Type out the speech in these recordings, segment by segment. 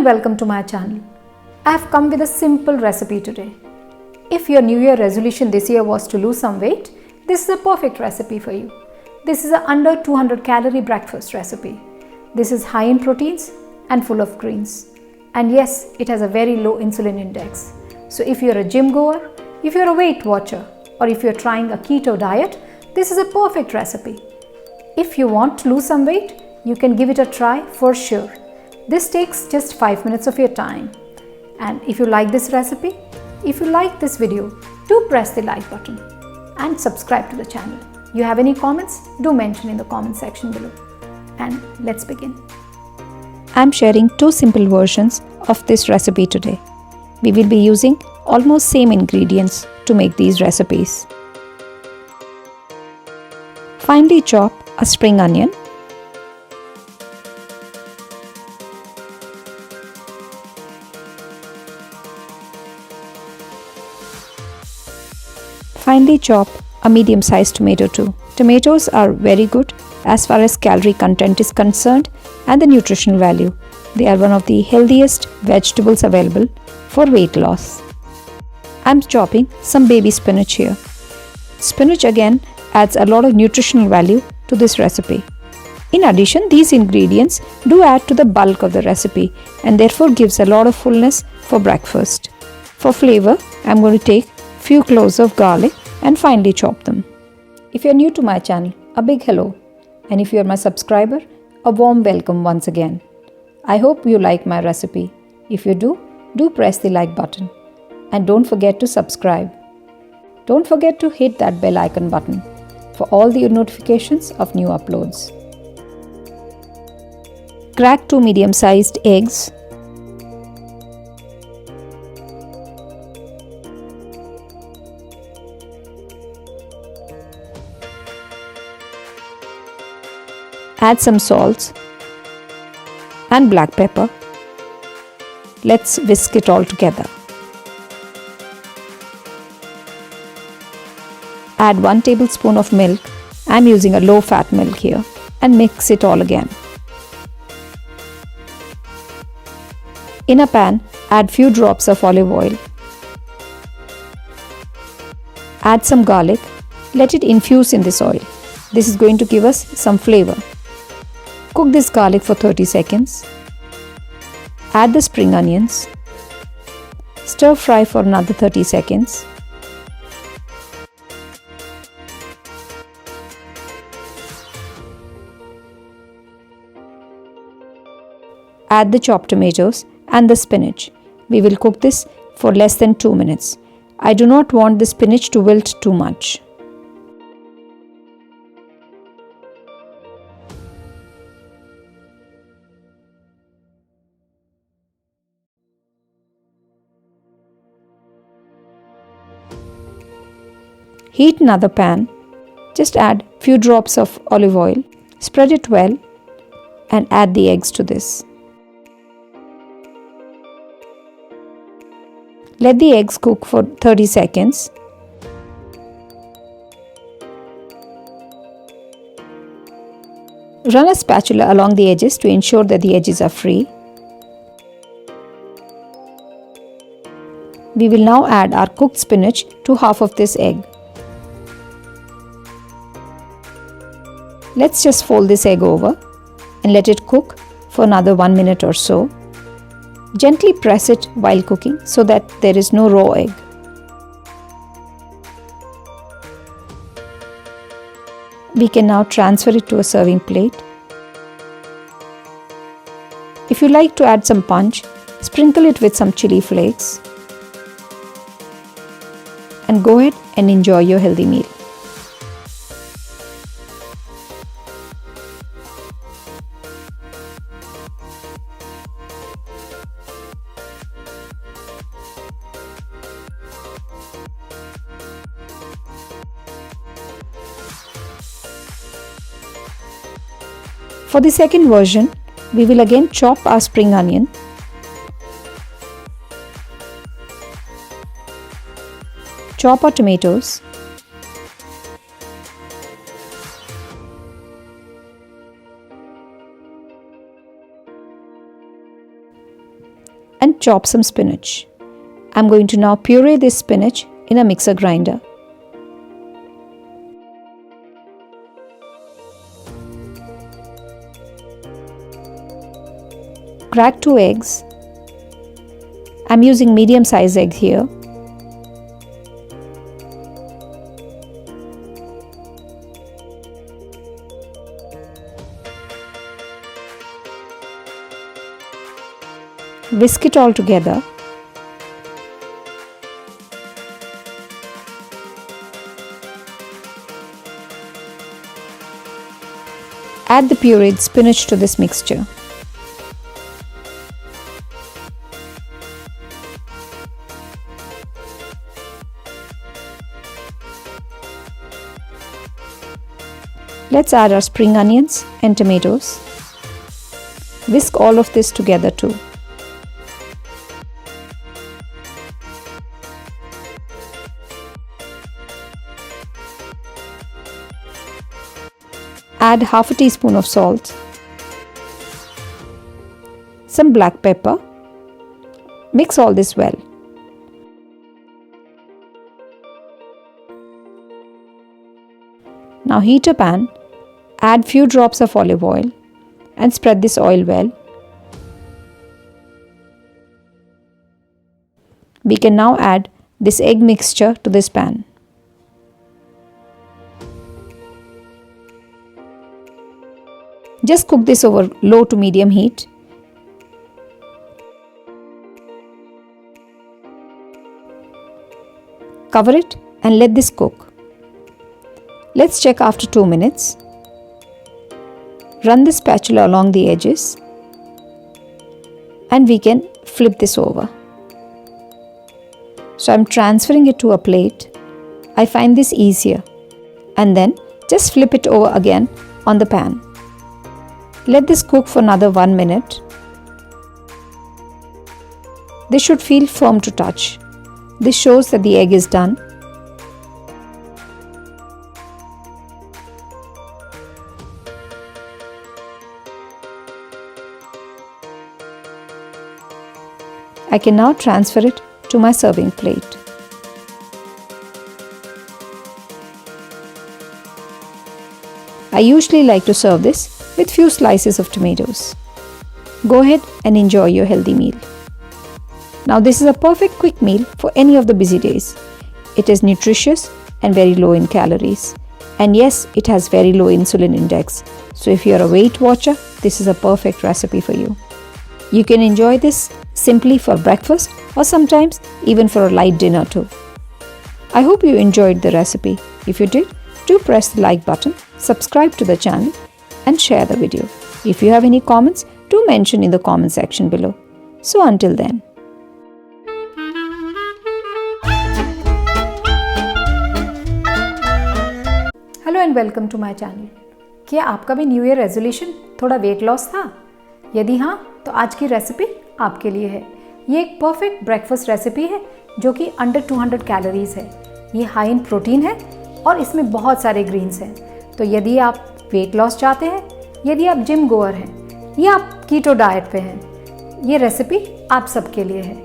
and welcome to my channel. I have come with a simple recipe today. If your New Year resolution this year was to lose some weight, this is a perfect recipe for you. This is a under 200 calorie breakfast recipe. This is high in proteins and full of greens. And yes, it has a very low insulin index. So if you're a gym goer, if you're a Weight Watcher, or if you're trying a keto diet, this is a perfect recipe. If you want to lose some weight, you can give it a try for sure. This takes just 5 minutes of your time. And if you like this recipe, if you like this video, do press the like button and subscribe to the channel. You have any comments? Do mention in the comment section below. And let's begin. I'm sharing two simple versions of this recipe today. We will be using almost same ingredients to make these recipes. Finely chop a spring onion. Finely chop a medium-sized tomato too. Tomatoes are very good as far as calorie content is concerned and the nutritional value. They are one of the healthiest vegetables available for weight loss. I'm chopping some baby spinach here. Spinach again adds a lot of nutritional value to this recipe. In addition, these ingredients do add to the bulk of the recipe and therefore gives a lot of fullness for breakfast. For flavor, I'm going to take few cloves of garlic and finely chop them. If you're new to my channel, a big hello, and if you're my subscriber, a warm welcome once again. I hope you like my recipe. If you do press the like button and don't forget to subscribe. Don't forget to hit that bell icon button for all the notifications of new uploads. Crack 2 medium-sized eggs. Add some salt and black pepper. Let's whisk it all together. Add 1 tablespoon of milk. I'm using a low-fat milk here and mix it all again. In a pan, add few drops of olive oil. Add some garlic. Let it infuse in this oil. This is going to give us some flavor. Cook this garlic for 30 seconds. Add the spring onions. Stir fry for another 30 seconds. Add the chopped tomatoes and the spinach. We will cook this for less than 2 minutes. I do not want the spinach to wilt too much. Heat another pan. Just add few drops of olive oil. Spread it well and add the eggs to this. Let the eggs cook for 30 seconds. Run a spatula along the edges to ensure that the edges are free. We will now add our cooked spinach to half of this egg. Let's just fold this egg over and let it cook for another 1 minute or so. Gently press it while cooking so that there is no raw egg. We can now transfer it to a serving plate. If you like to add some punch, sprinkle it with some chili flakes. And go ahead and enjoy your healthy meal. For the second version, we will again chop our spring onion. Chop our tomatoes. and chop some spinach. I'm going to now puree this spinach in a mixer grinder. Crack 2 eggs. I'm using medium-sized egg here. Whisk it all together. Add the pureed spinach to this mixture. Let's add our spring onions and tomatoes. Whisk all of this together too. Add half a teaspoon of salt, some black pepper. Mix all this well. Now heat a pan, add few drops of olive oil and spread this oil well. We can now add this egg mixture to this pan. Just cook this over low to medium heat. Cover it and let this cook. Let's check after 2 minutes. Run the spatula along the edges and we can flip this over. So I'm transferring it to a plate. I find this easier. And then just flip it over again on the pan. Let this cook for another 1 minute. This should feel firm to touch. This shows that the egg is done. I can now transfer it to my serving plate. I usually like to serve this with few slices of tomatoes. Go ahead and enjoy your healthy meal. Now this is a perfect quick meal for any of the busy days. It is nutritious and very low in calories. And yes, it has very low insulin index. So if you are a Weight Watcher, this is a perfect recipe for you. You can enjoy this simply for breakfast or sometimes even for a light dinner too. I hope you enjoyed the recipe. If you did, do press the like button, subscribe to the channel and share the video. If you have any comments, do mention in the comment section below. So until then. Hello and welcome to my channel. क्या आपका भी new year resolution थोड़ा weight loss था? यदि हाँ, तो आज की रेसिपी आपके लिए है। ये एक परफेक्ट ब्रेकफास्ट रेसिपी है जो कि अंडर 200 कैलोरीज है। ये हाई इन प्रोटीन है और इसमें बहुत सारे ग्रीन्स हैं। तो यदि आप वेट लॉस चाहते हैं, यदि आप जिम गोअर हैं या आप कीटो डाइट पे हैं, ये रेसिपी आप सबके लिए है।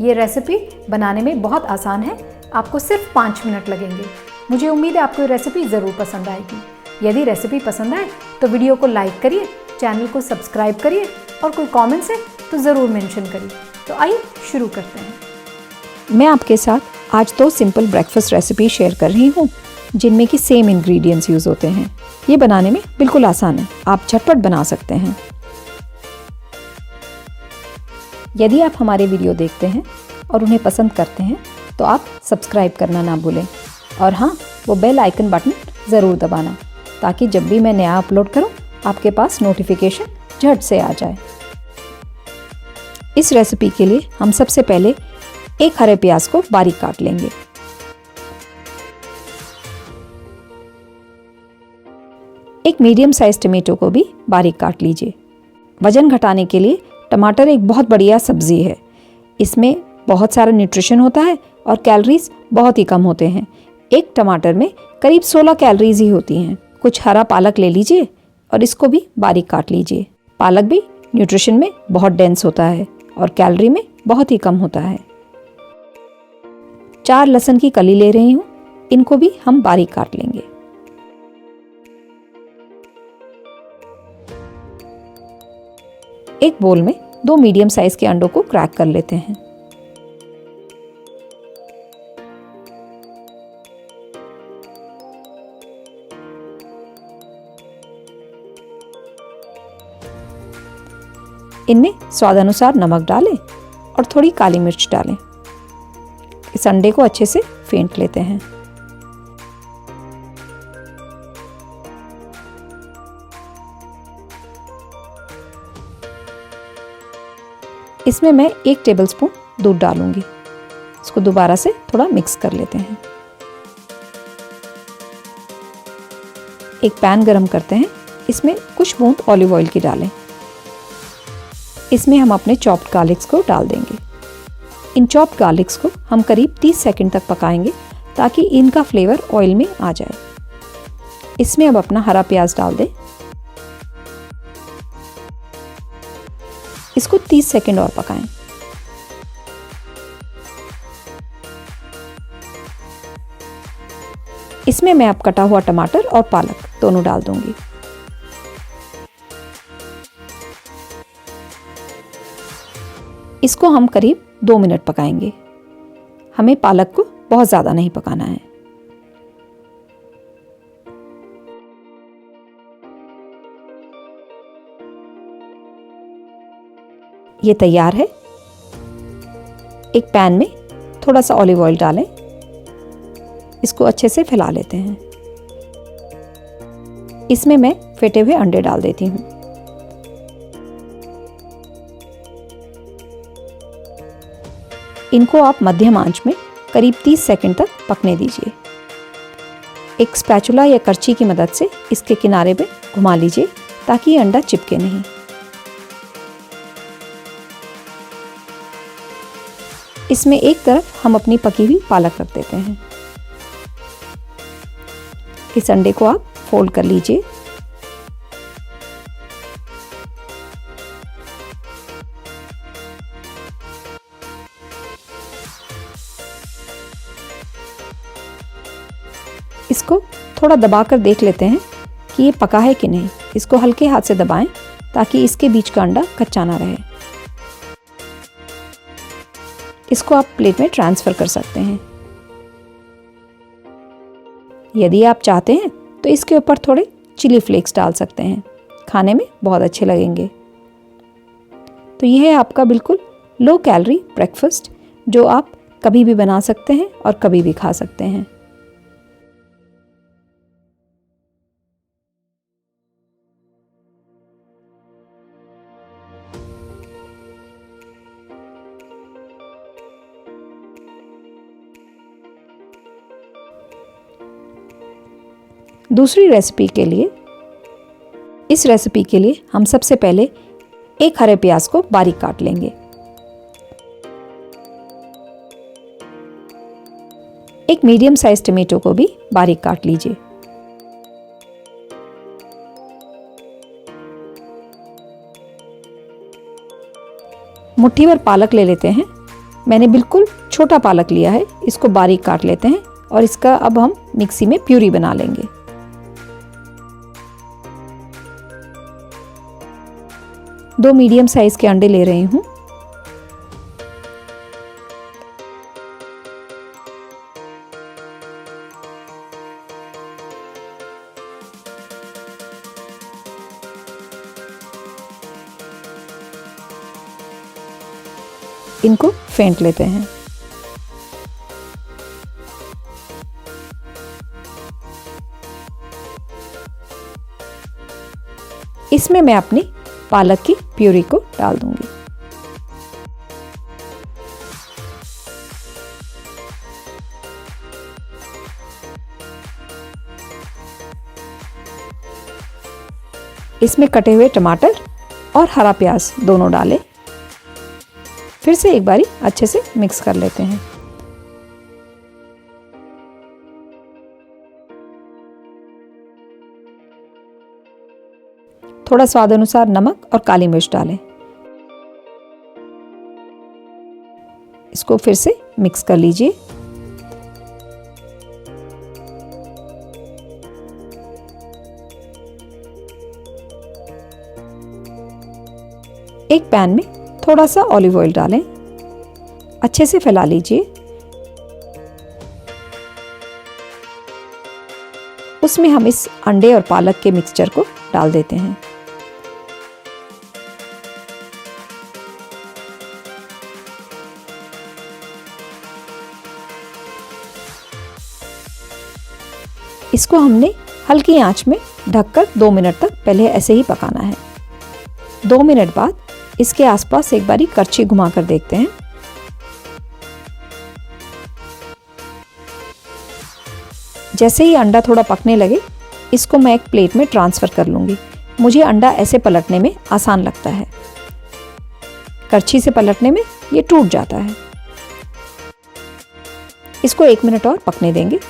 ये रेसिपी बनाने में बहुत आसान है, आपको सिर्फ 5 मिनट लगेंगे। मुझे उम्मीद है आपको ये रेसिपी ज़रूर पसंद आएगी। यदि रेसिपी पसंद आए तो वीडियो को लाइक करिए, चैनल को सब्सक्राइब करिए और कोई कमेंट्स है तो ज़रूर मेंशन करिए। तो आइए शुरू करते हैं। मैं आपके साथ आज 2 सिंपल ब्रेकफास्ट रेसिपी शेयर कर रही हूँ जिनमें कि सेम इंग्रेडिएंट्स यूज़ होते हैं। ये बनाने में बिल्कुल आसान है, आप झटपट बना सकते हैं। यदि आप हमारे वीडियो देखते हैं और उन्हें पसंद करते हैं तो आप सब्सक्राइब करना ना भूलें और हाँ, वो बेल आइकन बटन ज़रूर दबाना ताकि जब भी मैं नया अपलोड करूँ आपके पास नोटिफिकेशन झट से आ जाए। इस रेसिपी के लिए हम सबसे पहले एक हरे प्याज को बारीक काट लेंगे। एक मीडियम साइज टमाटो को भी बारीक काट लीजिए। वजन घटाने के लिए टमाटर एक बहुत बढ़िया सब्जी है। इसमें बहुत सारा न्यूट्रिशन होता है और कैलोरीज बहुत ही कम होते हैं। एक टमाटर में करीब 16 कैलोरीज ही होती हैं। कुछ हरा पालक ले लीजिए और इसको भी बारीक काट लीजिए। पालक भी न्यूट्रिशन में बहुत डेंस होता है और कैलोरी में बहुत ही कम होता है। 4 लहसुन की कली ले रही हूँ, इनको भी हम बारीक काट लेंगे। एक बोल में 2 मीडियम साइज के अंडों को क्रैक कर लेते हैं। इनमें स्वाद अनुसार नमक डालें और थोड़ी काली मिर्च डालें। इस अंडे को अच्छे से फेंट लेते हैं। इसमें मैं 1 टेबलस्पून दूध डालूंगी। इसको दोबारा से थोड़ा मिक्स कर लेते हैं। एक पैन गरम करते हैं, इसमें कुछ बूंद ऑलिव ऑयल की डालें। इसमें हम अपने चॉप्ड गार्लिक्स को डाल देंगे। इन चॉप्ड गार्लिक्स को हम करीब 30 सेकंड तक पकाएंगे ताकि इनका फ्लेवर ऑयल में आ जाए। इसमें अब अपना हरा प्याज डाल दें। इसको 30 सेकंड और पकाएं। इसमें मैं अब कटा हुआ टमाटर और पालक दोनों डाल दूंगी। इसको हम करीब 2 मिनट पकाएंगे। हमें पालक को बहुत ज़्यादा नहीं पकाना है। ये तैयार है। एक पैन में थोड़ा सा ऑलिव ऑयल डालें। इसको अच्छे से फैला लेते हैं। इसमें मैं फेंटे हुए अंडे डाल देती हूँ। इनको आप मध्यम आंच में करीब 30 सेकंड तक पकने दीजिए। एक स्पैचुला या करछी की मदद से इसके किनारे पे घुमा लीजिए ताकि ये अंडा चिपके नहीं। इसमें एक तरफ हम अपनी पकी हुई पालक रख देते हैं। इस अंडे को आप फोल्ड कर लीजिए। इसको थोड़ा दबाकर देख लेते हैं कि ये पका है कि नहीं। इसको हल्के हाथ से दबाएं ताकि इसके बीच का अंडा कच्चा ना रहे। इसको आप प्लेट में ट्रांसफ़र कर सकते हैं। यदि आप चाहते हैं तो इसके ऊपर थोड़े चिली फ्लेक्स डाल सकते हैं, खाने में बहुत अच्छे लगेंगे। तो यह है आपका बिल्कुल लो कैलोरी ब्रेकफास्ट, जो आप कभी भी बना सकते हैं और कभी भी खा सकते हैं। दूसरी रेसिपी के लिए, इस रेसिपी के लिए हम सबसे पहले एक हरे प्याज को बारीक काट लेंगे। एक मीडियम साइज टमाटो को भी बारीक काट लीजिए। मुट्ठी भर पालक ले लेते हैं। मैंने बिल्कुल छोटा पालक लिया है। इसको बारीक काट लेते हैं और इसका अब हम मिक्सी में प्यूरी बना लेंगे। दो मीडियम साइज के अंडे ले रही हूँ। इनको फेंट लेते हैं। इसमें मैं अपनी पालक की प्यूरी को डाल दूंगी। इसमें कटे हुए टमाटर और हरा प्याज दोनों डालें। फिर से एक बारी अच्छे से मिक्स कर लेते हैं। थोड़ा स्वाद अनुसार नमक और काली मिर्च डालें। इसको फिर से मिक्स कर लीजिए। एक पैन में थोड़ा सा ऑलिव ऑयल डालें, अच्छे से फैला लीजिए। उसमें हम इस अंडे और पालक के मिक्सचर को डाल देते हैं। इसको हमने हल्की आंच में ढककर 2 मिनट तक पहले ऐसे ही पकाना है। 2 मिनट बाद इसके आसपास एक बारी करछी घुमाकर देखते हैं। जैसे ही अंडा थोड़ा पकने लगे, इसको मैं एक प्लेट में ट्रांसफ़र कर लूँगी। मुझे अंडा ऐसे पलटने में आसान लगता है, करछी से पलटने में ये टूट जाता है। इसको 1 मिनट और पकने देंगे।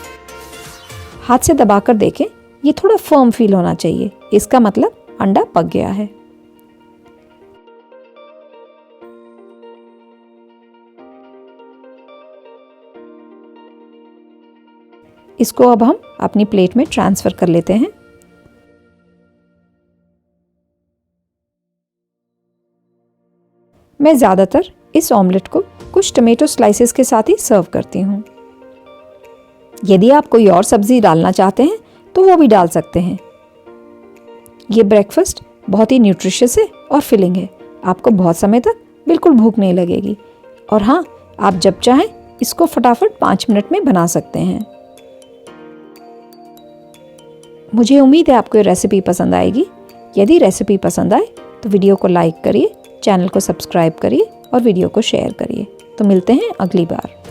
हाथ से दबाकर देखें, ये थोड़ा फर्म फील होना चाहिए, इसका मतलब अंडा पक गया है। इसको अब हम अपनी प्लेट में ट्रांसफ़र कर लेते हैं। मैं ज़्यादातर इस ऑमलेट को कुछ टमेटो स्लाइसेस के साथ ही सर्व करती हूँ। यदि आप कोई और सब्ज़ी डालना चाहते हैं तो वो भी डाल सकते हैं। ये ब्रेकफास्ट बहुत ही न्यूट्रिशियस है और फिलिंग है। आपको बहुत समय तक बिल्कुल भूख नहीं लगेगी। और हाँ, आप जब चाहें इसको फटाफट 5 मिनट में बना सकते हैं। मुझे उम्मीद है आपको ये रेसिपी पसंद आएगी। यदि रेसिपी पसंद आए तो वीडियो को लाइक करिए, चैनल को सब्सक्राइब करिए और वीडियो को शेयर करिए। तो मिलते हैं अगली बार।